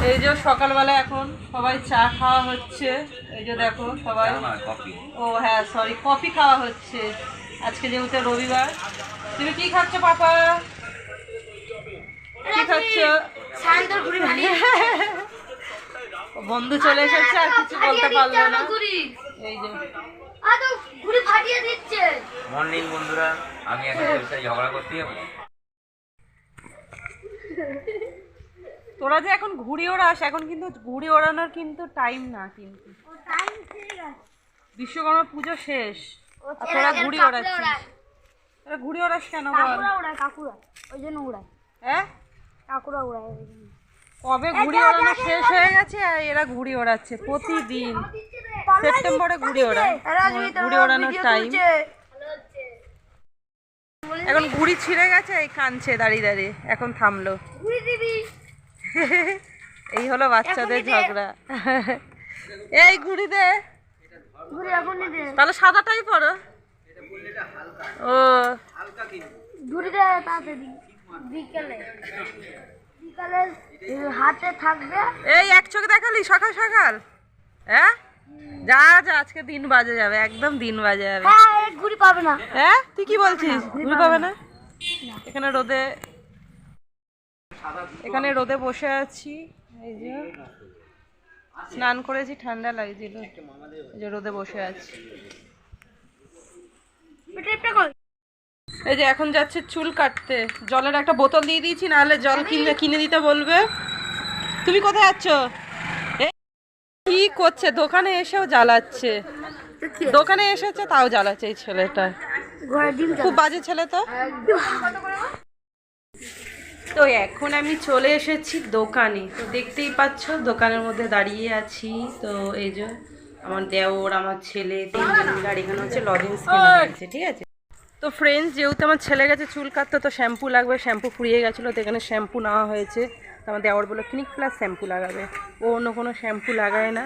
এই যে সকালবেলা এখন সবাই চা খাওয়া হচ্ছে। এই যে দেখো সবাই, ও হ্যাঁ সরি, কফি খাওয়া হচ্ছে আজকে যেহেতু রবিবার। তুমি কি খাচ্ছ পাপা? কি খাচ্ছ? বন্ধু চলে এসেছে আর কিছু বলতে পারলো না। এই যে মর্নিং বন্ধুরা, আমি এখন ঝগড়া করতে যাবো। তোরা যে এখন ঘুড়ি ওড়াস, এখন কিন্তু ঘুড়ি ওড়ানোর কিন্তু টাইম না, কিন্তু বিশ্বকর্মা পুজো শেষ আর তোরা ঘুড়ি ওড়াচ্ছিস। তোরা ঘুড়ি ওড়াস কেন বল? কাকুরা ওই জন্য উড়ায়। হ্যাঁ কাকুরা উড়ায়। কবে ঘুড়ি ওড়ানো শেষ হয়ে গেছে আর এরা ঘুড়ি ওড়াচ্ছে প্রতিদিন। সেপ্টেম্বরে ঘুড়ি ওড়ায়, ঘুড়ি ওড়ানোর টাইম। এখন ঘুড়ি ছিঁড়ে গেছে, এই কাঁদছে দাঁড়িয়ে দাঁড়িয়ে, এখন থামলো। এই হলো বাচ্চাদের ঝগড়া। এই ঘুড়ি দে, তাহলে সাদাটাই পড়ো। ও ঘুড়ি দে তাড়াতাড়ি, বিকেলে বিকালে হাতে থাকবে। এই এক চোখে দেখালি সকাল সকাল? হ্যাঁ যা যা, আজকে দিন বাজে যাবে, একদম দিন বাজে যাবে। হ্যাঁ ঘুড়ি পাবে না। হ্যাঁ তুই কি বলছিস? ঘুড়ি পাবে না? এখানে রোদে, এখানে রোদে বসে আছি। এই যে স্নান করেছি, ঠান্ডা লাগছিল, এই যে রোদে বসে আছি। এই যে এখন যাচ্ছে চুল কাটতে, জলের একটা বোতল দিয়ে দিয়েছি, নাহলে জল কিনে দিতে বলবে। তুমি কোথায় যাচ্ছ? কি করছে? দোকানে এসেও জ্বালাচ্ছে, দোকানে এসেছে তাও জ্বালাচ্ছে এই ছেলেটা, খুব বাজে ছেলে তো। তো এখন আমি চলে এসেছি দোকানে, তো দেখতেই পাচ্ছ দোকানের মধ্যে দাঁড়িয়ে আছি। তো এই যে আমার দেওর, আমার ছেলে, তিনজন মিলে, আর এখানে হচ্ছে লজেন্স কেনা হয়েছে, ঠিক আছে। তো ফ্রেন্ডস, যেহেতু আমার ছেলে গেছে চুল কাটতে, তো শ্যাম্পু লাগবে, শ্যাম্পু ফুরিয়ে গেছিলো, তো এখানে শ্যাম্পু নেওয়া হয়েছে। তো আমার দেওর বলে ক্লিনিক প্লাস শ্যাম্পু লাগাবে, ও অন্য কোনো শ্যাম্পু লাগায় না।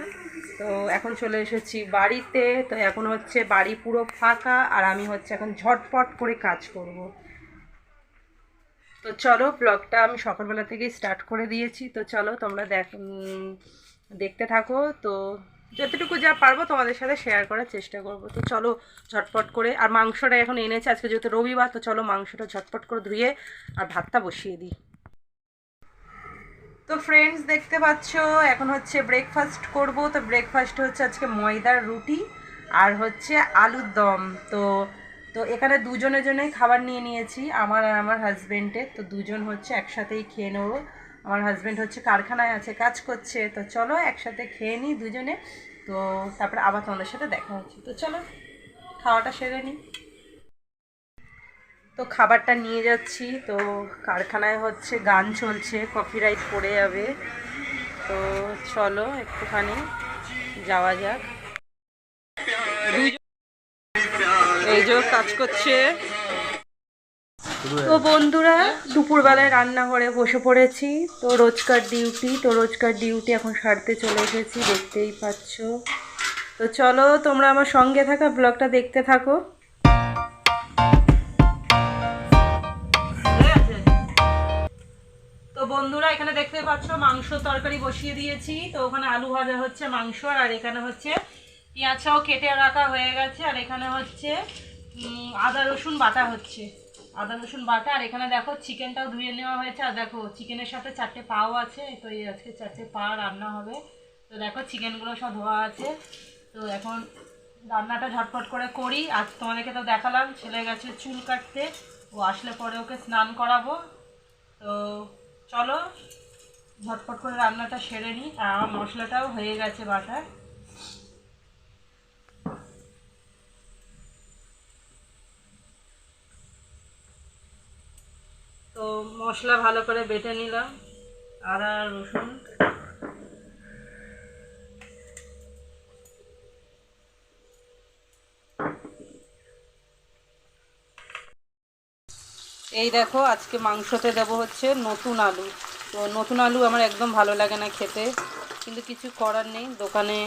তো এখন চলে এসেছি বাড়িতে, তো এখন হচ্ছে বাড়ি পুরো ফাঁকা, আর আমি হচ্ছে এখন ঝটপট করে কাজ করব। তো চলো, ব্লগটা আমি সকালবেলা থেকেই স্টার্ট করে দিয়েছি, তো চলো তোমরা দেখতে থাকো। তো যতটুকু যা পারবো তোমাদের সাথে শেয়ার করার চেষ্টা করব। তো চলো ঝটপট করে, আর মাংসটা এখন এনেছে আজকে যেহেতু রবিবার, তো চলো মাংসটা ঝটপট করে ধুয়ে আর ভাতটা বসিয়ে দিই। তো ফ্রেন্ডস দেখতে পাচ্ছ এখন হচ্ছে ব্রেকফাস্ট করব। তো ব্রেকফাস্ট হচ্ছে আজকে ময়দার রুটি আর হচ্ছে আলুর দম। তো তো এখানে দুজনের জন্যই খাবার নিয়ে নিয়েছি, আমার আর আমার হাজব্যান্ডের। তো দুজন হচ্ছে একসাথেই খেয়ে নেবো। আমার হাজব্যান্ড হচ্ছে কারখানায় আছে, কাজ করছে। তো চলো একসাথে খেয়ে নিই দুজনে, তো তারপরে আবার তোমাদের সাথে দেখা হচ্ছে। তো চলো খাওয়াটা সেরে নিই। তো খাবারটা নিয়ে যাচ্ছি, তো কারখানায় হচ্ছে গান চলছে, কপিরাইট পড়ে যাবে। তো চলো একটুখানি যাওয়া যাক। এই যে কাজ করছে। তো বন্ধুরা, দুপুরবেলায় রান্নাঘরে বসে পড়েছি। তো রোজকার ডিউটি এখন সারতে চলে এসেছি, দেখতেই পাচ্ছ। তো চলো তোমরা আমার সঙ্গে থাকা ব্লগটা দেখতে থাকো। তো বন্ধুরা, এখানে দেখতে পাচ্ছ মাংস তরকারি বসিয়ে দিয়েছি। তো ওখানে আলু ভাজা হচ্ছে মাংস, আর এখানে হচ্ছে পেঁয়াজটাও কেটে রাখা হয়ে গেছে, আর এখানে হচ্ছে আদা রসুন বাটা হচ্ছে, আদা রসুন বাটা। আর এখানে দেখো চিকেনটাও ধুয়ে নেওয়া হয়েছে, আর দেখো চিকেনের সাথে 4টে পাও আছে। তো এই আজকে 4টে পা রান্না হবে। তো দেখো চিকেনগুলো সব ধোয়া আছে। তো এখন রান্নাটা ঝটপট করে করি। আর তোমাদেরকে তো দেখালাম ছেলে গেছে চুল কাটতে, ও আসলে পরে ওকে স্নান করাবো। তো চলো ঝটপট করে রান্নাটা সেরে নিই। আর মশলাটাও হয়ে গেছে বাটা। তো মশলা ভালো করে বেটে নিলাম, আদা রসুন। এই দেখো আজকে মাংসতে দেবো হচ্ছে নতুন আলু। তো নতুন আলু আমার একদম ভালো লাগে না খেতে, কিন্তু কিছু করার নেই। দোকানে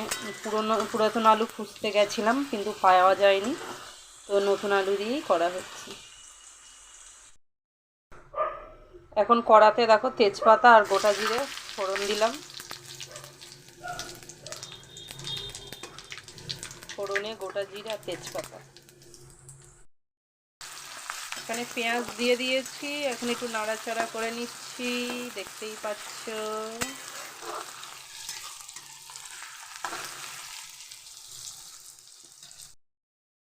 পুরাতন আলু খুঁজতে গেছিলাম কিন্তু পাওয়া যায়নি, তো নতুন আলু দিয়েই করা হচ্ছে। এখন কড়াতে দেখো তেজপাতা আর গোটা জিরে ফোড়ন দিলাম। ফোড়নে গোটা জিরা আর তেজপাতা। এখানে পেঁয়াজ দিয়ে দিয়েছি, এখন একটু নাড়াচাড়া করে নিচ্ছি, দেখতেই পাচ্ছ।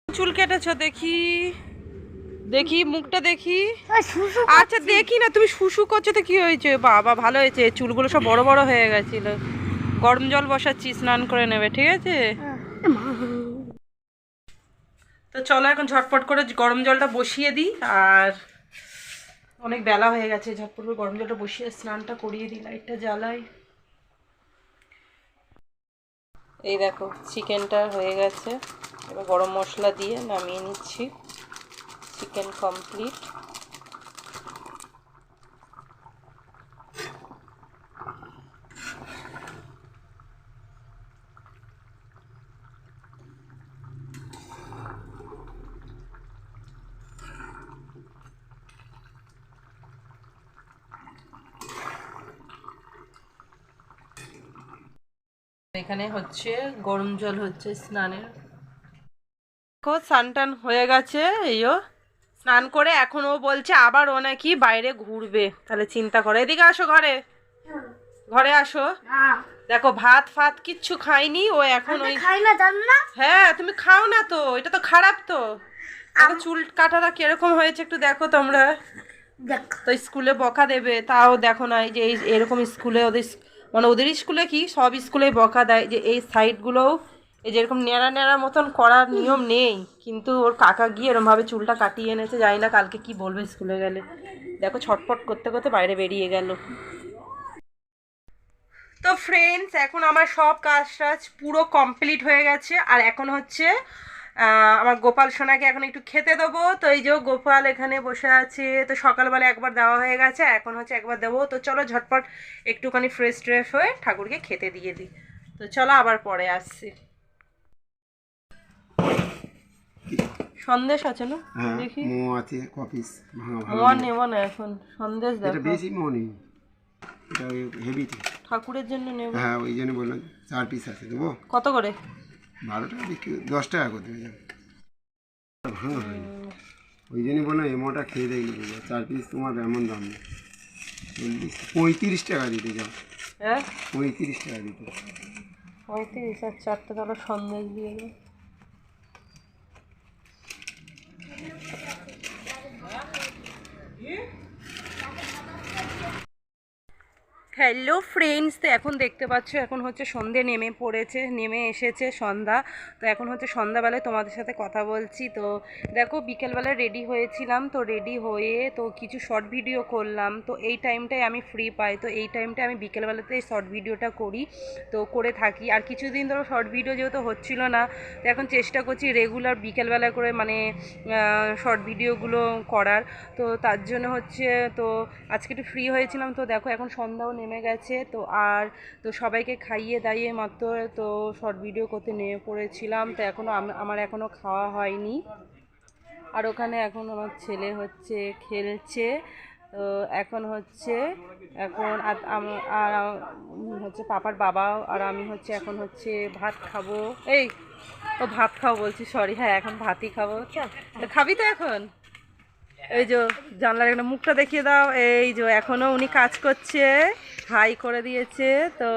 চুল কেটেছো দেখি, দেখি মুখটা দেখি। আচ্ছা দেখি না, তুমি শুশু করছো তো কি হয়েছে? বাবা ভালো হয়েছে, চুলগুলো সব বড় বড় হয়ে গেছিল। গরম জল বসাচ্ছি, স্নান করে নেবে, ঠিক আছে? তো চলো এখন ঝটপট করে গরম জলটা বসিয়ে দিই, আর অনেক বেলা হয়ে গেছে, ঝটপট করে গরম জলটা বসিয়ে স্নানটা করিয়ে দিই, লাইটটা জ্বালাই। এই দেখো চিকেনটা হয়ে গেছে, এবার গরম মশলা দিয়ে নামিয়ে নিচ্ছি। Chicken complete. এখানে হচ্ছে গরম জল হচ্ছে স্নানের। স্নান টান হয়ে গেছে, এইও স্নান করে এখন ও বলছে আবার ও নাকি বাইরে ঘুরবে। তাহলে চিন্তা করে, এদিকে আসো, ঘরে ঘরে আসো। দেখো ভাত ফাত কিচ্ছু খাইনি ও, এখন ওই খাই না, জানো না? হ্যাঁ তুমি খাও না তো, এটা তো খারাপ তো। চুল কাটাটা কিরকম হয়েছে একটু দেখো তোমরা। তো স্কুলে বকা দেবে, তাও দেখো না এই যে এরকম স্কুলে ওদের মানে ওদের স্কুলে কি সব স্কুলে বকা দেয় যে এই সাইডগুলোও এই যেরকম ন্যাড়া ন্যাড়া মতন করার নিয়ম নেই, কিন্তু ওর কাকা গিয়ে এরমভাবে চুলটা কাটিয়ে এনেছে, জানি না কালকে কি বলবে স্কুলে গেলে। দেখো ছটফট করতে করতে বাইরে বেরিয়ে গেল। তো ফ্রেন্ডস এখন আমার সব কাজ টাজ পুরো কমপ্লিট হয়ে গেছে, আর এখন হচ্ছে আমার গোপাল সোনাকে এখন একটু খেতে দেবো। তো এই যে গোপাল এখানে বসে আছে, তো সকালবেলা একবার দেওয়া হয়ে গেছে, এখন হচ্ছে একবার দেবো। তো চলো ঝটপট একটুখানি ফ্রেশ ট্রেশ হয়ে ঠাকুরকে খেতে দিয়ে দিই। তো চলো আবার পরে আসছি। সন্দেশ আছে না? দেখি মোয়া আছে, কপিস মোয়া নেব না এখন, সন্দেশ দেখো। বেশি মোয়া নেই, এটা হেভি ঠাকুরের জন্য নেব। হ্যাঁ ওই জন্য বললাম 4 পিস আছে, দেবো। কত করে? 12 টাকা বিক্রি, 10 টাকা করে দেবে, ভাঙা হয়নি, ওই জন্য বললাম এই মোটা খেয়ে দেখি 4 পিস তোমার এমন দাম নেই, 35 টাকা দিতে যাও। হ্যাঁ 35 টাকা দিতে। 35 আর 4টা তাহলে সন্দেশ দিয়ে দেবো। হ্যালো ফ্রেন্ডস, তো এখন দেখতে পাচ্ছ এখন হচ্ছে সন্ধে নেমে এসেছে সন্ধ্যা। তো এখন হচ্ছে সন্ধ্যাবেলায় তোমাদের সাথে কথা বলছি। তো দেখো বিকেলবেলায় রেডি হয়েছিলাম, তো রেডি হয়ে তো কিছু শর্ট ভিডিও করলাম। তো এই টাইমটাই আমি ফ্রি পাই, তো এই টাইমটায় আমি বিকেলবেলাতে এই শর্ট ভিডিওটা করি, তো করে থাকি। আর কিছুদিন ধরো শর্ট ভিডিও যেহেতু হচ্ছিল না, তো এখন চেষ্টা করছি রেগুলার বিকেলবেলা করে মানে শর্ট ভিডিওগুলো করার। তো তার জন্য হচ্ছে তো আজকে একটু ফ্রি হয়েছিলাম। তো দেখো এখন সন্ধ্যাও নেমে গেছে, তো আর তো সবাইকে খাইয়ে দাইয়ে মাত্র তো শর্ট ভিডিও করতে নেমে পড়েছিলাম। তো এখনও আমার এখনও খাওয়া হয়নি, আর ওখানে এখন আমার ছেলে হচ্ছে খেলছে। তো এখন হচ্ছে আর হচ্ছে পাপার বাবা আর আমি হচ্ছে এখন হচ্ছে ভাত খাবো। ভাত খাবো বলছি, সরি, হ্যাঁ এখন ভাতই খাবো। তো খাবি তো এখন? এই যে জানলার একটা মুখটা দেখিয়ে দাও, এই যে এখনও উনি কাজ করছে, হাই করে দিয়েছে। তো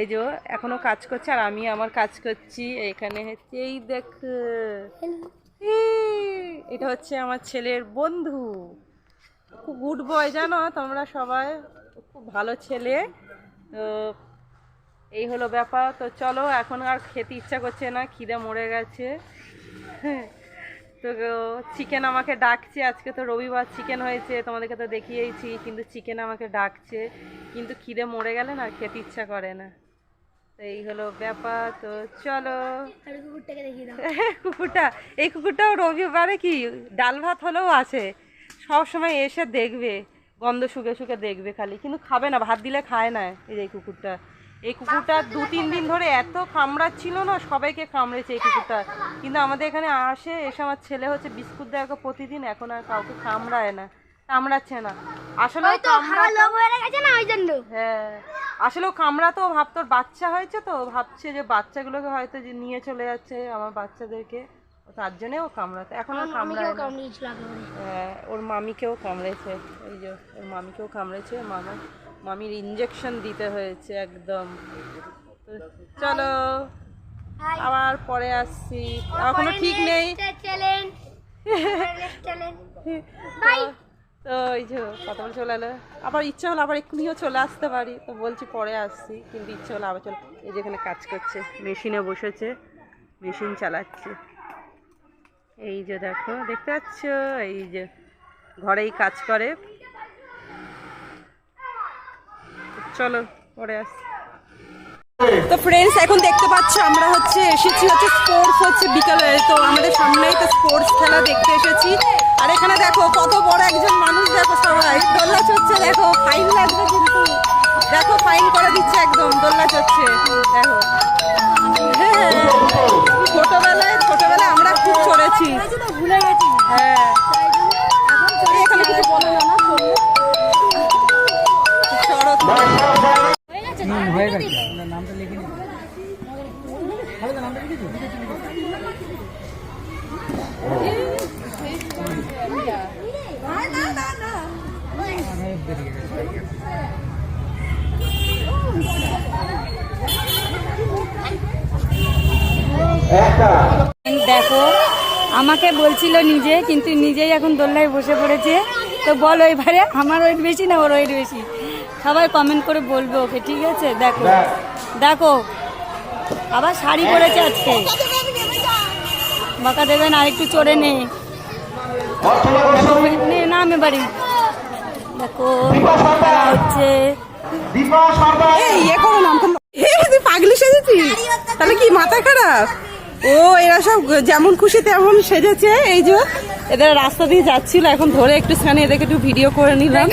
এই যে এখনও কাজ করছে আর আমি আমার কাজ করছি। এখানে হচ্ছে এই দেখ, এটা হচ্ছে আমার ছেলের বন্ধু, খুব গুড বয় জানো তোমরা সবাই, খুব ভালো ছেলে। তো এই হলো ব্যাপার। তো চলো এখন আর খেতে ইচ্ছা করছে না, খিদে মরে গেছে। তো চিকেন আমাকে ডাকছে, আজকে তো রবিবার চিকেন হয়েছে, তোমাদেরকে তো দেখিয়েছি, কিন্তু চিকেন আমাকে ডাকছে, কিন্তু খিদে মরে গেলে না খেতে ইচ্ছা করে না। তো এই হলো ব্যাপার। তো চলো কুকুরটাকে দেখিয়ে দাও। এই কুকুরটাও রবিবারে কি ডাল ভাত হলেও আছে, সব সময় এসে দেখবে, গন্ধ শুকে শুকে দেখবে খালি, কিন্তু খাবে না, ভাত দিলে খায় না। এই কুকুরটা 2-3 দিন ধরে এত কামড়াচ্ছিল না, সবাইকে কামড়েছে এই কুকুরটা, কিন্তু আমাদের এখানে এসে আমার ছেলে হচ্ছে বিস্কুট দেয় প্রতিদিন, এখন আর কাউকে কামড়াচ্ছে না আসলে। হ্যাঁ আসলে ও কামড়া তো ভাবতো ওর বাচ্চা হয়েছে তো ভাবছে যে বাচ্চাগুলোকে হয়তো যে নিয়ে চলে যাচ্ছে আমার বাচ্চাদেরকে, তার জন্য ও কামড়াতে এখন আর কামড়ায় না। কামড়িয়েছিল একেবারে। ওর মামিকেও কামড়েছে, এই যে ওর মামিকেও কামড়েছে, মামির ইঞ্জেকশন দিতে হয়েছে একদম। তো চলো আবার পরে আসছি, এখনো ঠিক নেই। তো এই যে কথা বলে চলে এলো, আবার ইচ্ছা হলো আবার এক্ষুনিও চলে আসতে পারি, তো বলছি পরে আসছি, কিন্তু ইচ্ছা হলো আবার চলে। এই যেখানে কাজ করছে, মেশিনে বসেছে, মেশিন চালাচ্ছে। এই যে দেখো, দেখতে পাচ্ছ, এই যে ঘরেই কাজ করে। চলো পরে আসছি। তো ফ্রেন্ডস এখন দেখতে পাচ্ছ আমরা এসেছি স্পোর্টস হচ্ছে বিকালে, তো আমাদের সামনেই তো স্পোর্টস খেলা দেখতে এসেছি। আর এখানে দেখো কত বড় একজন মানুষ, দেখো সবাই দোলনা চড়ছে, দেখো ফাইন লাগবে কিন্তু, দেখো ফাইন করে দিচ্ছে একদম, দোলনা চড়ছে দেখো। হ্যাঁ ছোটবেলায় আমরা খুব চড়েছি, ভুলে গেছি। হ্যাঁ এখানে কিছু বলে না, চড়ো হয়ে গেছে নামটা লিখে নি ভালো তো নামটা লিখেছো দেখো আমাকে বলছিল নিজে, কিন্তু নিজেই এখন দোলনায় বসে পড়েছে। তো বলো এবারে আমার ওয়েট বেশি না ওর ওয়েট বেশি, সবাই কমেন্ট করে বলবে ওকে, ঠিক আছে? দেখো দেখো আবার শাড়ি পরেছে আজকে, বকা দেবেন, আর একটু চড়ে নে নাম এবারে। দেখো খেলা হচ্ছে, ইয়ে করো নাম, তুই পাগলি সেজেছিস তাহলে কি মাথা খারাপ? ও এরা সব যেমন খুশি তেমন সেজেছে। এই যে এদের রাস্তা দিয়ে যাচ্ছিল, এখন ধরে একটু স্থানে এদেরকে একটু ভিডিও করে নিলাম।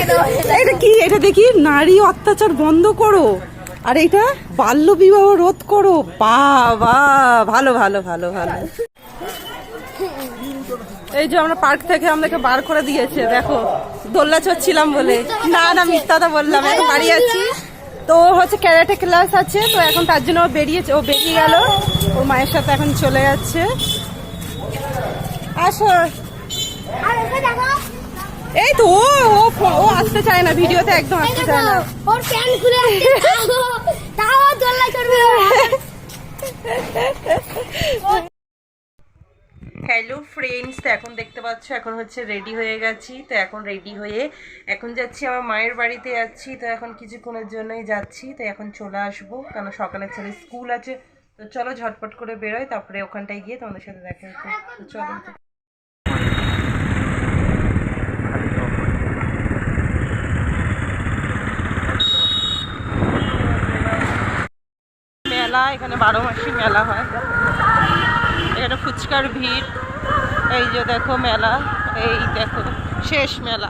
এটা কি, এটা দেখি নারী অত্যাচার বন্ধ করো, আর এটা বাল্য বিবাহ রোধ করো। বাবা ভালো ভালো ভালো ভালো। এই যে আমরা পার্ক থেকে আমাদেরকে বার করে দিয়েছে, দেখো দোলনা চড়ছিলাম বলে। না না মিথ্যাটা বললাম, এখন বাড়ি যাচ্ছি। তো হচ্ছে ক্যারাটে ক্লাস আছে, তো এখন তার জন্য ও বেরিয়ে গেল, ওর মায়ের সাথে এখন চলে যাচ্ছে। আসো এই তো ও আসতে চায় না, ভিডিওতে একদম আসতে চায় না। ওর প্যান্ট খুলে তাও দোলনা চড়বে। হ্যালো ফ্রেন্ডস, তো এখন দেখতে পাচ্ছ এখন হচ্ছে রেডি হয়ে গেছি। তো এখন রেডি হয়ে এখন যাচ্ছি আমার মায়ের বাড়িতে যাচ্ছি। তো এখন কিছুক্ষণের জন্যই যাচ্ছি, তো এখন চলে আসবো, কারণ সকালে ছেলে স্কুল আছে। তো চলো ঝটপট করে বেরোই, তারপরে ওখানটায় গিয়ে তোমাদের সাথে দেখা হচ্ছে। তো চলো মেলা, এখানে 12 মাসই মেলা হয়। এখানে ফুচকার ভিড়, এই যে দেখো মেলা, এই দেখো শেষ মেলা।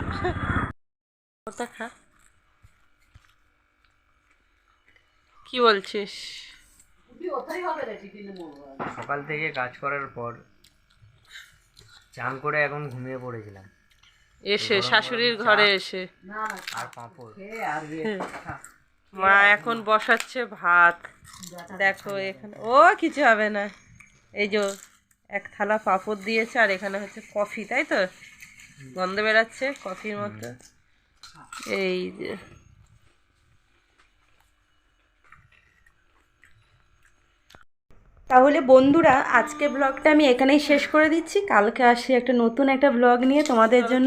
কি বলছিস? সকাল থেকে কাজ করার পর চান করে এখন ঘুমিয়ে পড়েছিলাম, এসে শাশুড়ির ঘরে এসে আর পাঁপড়। মা এখন বসাচ্ছে ভাত, দেখো এখানে ও কিছু হবে না। এই যে এক থালা পাঁপড় দিয়েছে, আর এখানে হচ্ছে কফি, তাই তো গন্ধ বেরাচ্ছে কফির মতো। এই যে তাহলে বন্ধুরা আজকে ব্লগটা আমি এখানেই শেষ করে দিচ্ছি। কালকে আসি একটা নতুন একটা ব্লগ নিয়ে তোমাদের জন্য।